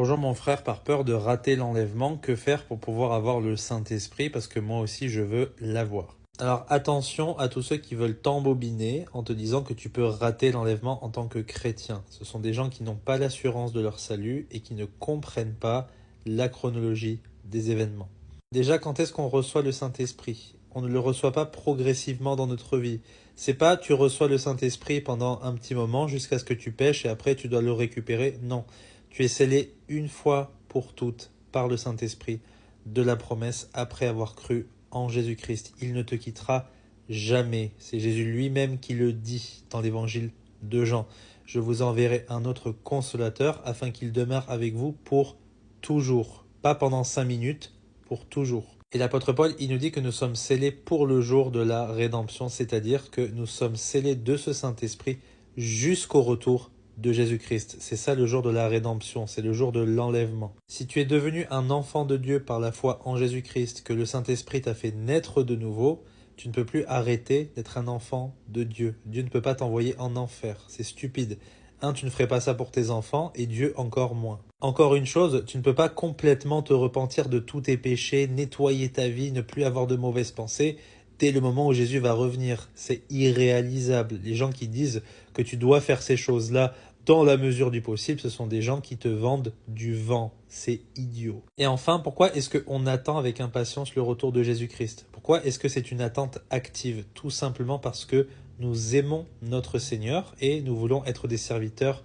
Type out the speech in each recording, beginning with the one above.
Bonjour mon frère, par peur de rater l'enlèvement, que faire pour pouvoir avoir le Saint-Esprit? Parce que moi aussi je veux l'avoir. Alors attention à tous ceux qui veulent t'embobiner en te disant que tu peux rater l'enlèvement en tant que chrétien. Ce sont des gens qui n'ont pas l'assurance de leur salut et qui ne comprennent pas la chronologie des événements. Déjà, quand est-ce qu'on reçoit le Saint-Esprit? On ne le reçoit pas progressivement dans notre vie. C'est pas tu reçois le Saint-Esprit pendant un petit moment jusqu'à ce que tu pêches et après tu dois le récupérer. Non. Tu es scellé une fois pour toutes par le Saint-Esprit de la promesse après avoir cru en Jésus-Christ. Il ne te quittera jamais. C'est Jésus lui-même qui le dit dans l'évangile de Jean. Je vous enverrai un autre consolateur afin qu'il demeure avec vous pour toujours. Pas pendant 5 minutes, pour toujours. Et l'apôtre Paul, il nous dit que nous sommes scellés pour le jour de la rédemption, c'est-à-dire que nous sommes scellés de ce Saint-Esprit jusqu'au retour de Jésus-Christ. C'est ça le jour de la rédemption, c'est le jour de l'enlèvement. Si tu es devenu un enfant de Dieu par la foi en Jésus-Christ, que le Saint-Esprit t'a fait naître de nouveau, tu ne peux plus arrêter d'être un enfant de Dieu. Dieu ne peut pas t'envoyer en enfer, c'est stupide. Tu ne ferais pas ça pour tes enfants, et Dieu encore moins. Encore une chose, tu ne peux pas complètement te repentir de tous tes péchés, nettoyer ta vie, ne plus avoir de mauvaises pensées, dès le moment où Jésus va revenir. C'est irréalisable. Les gens qui disent que tu dois faire ces choses-là dans la mesure du possible, ce sont des gens qui te vendent du vent. C'est idiot. Et enfin, pourquoi est-ce qu'on attend avec impatience le retour de Jésus-Christ? Pourquoi est-ce que c'est une attente active? Tout simplement parce que nous aimons notre Seigneur et nous voulons être des serviteurs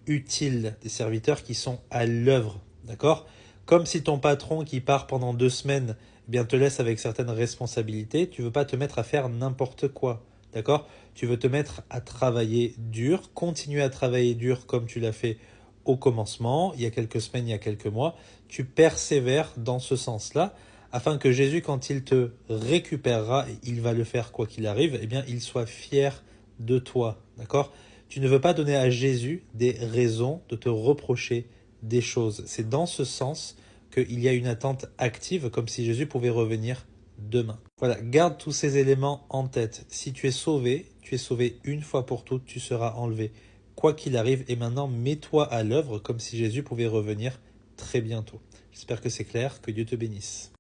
utiles, des serviteurs qui sont à l'œuvre, d'accord? Comme si ton patron qui part pendant 2 semaines te laisse avec certaines responsabilités, tu ne veux pas te mettre à faire n'importe quoi, d'accord? Tu veux te mettre à travailler dur, continuer à travailler dur comme tu l'as fait au commencement, il y a quelques semaines, il y a quelques mois, tu persévères dans ce sens-là, afin que Jésus, quand il te récupérera, et il va le faire quoi qu'il arrive, il soit fier de toi, d'accord? Tu ne veux pas donner à Jésus des raisons de te reprocher des choses. C'est dans ce sens qu'il y a une attente active, comme si Jésus pouvait revenir demain. Voilà, garde tous ces éléments en tête. Si tu es sauvé une fois pour toutes, tu seras enlevé, quoi qu'il arrive. Et maintenant, mets-toi à l'œuvre comme si Jésus pouvait revenir très bientôt. J'espère que c'est clair, que Dieu te bénisse.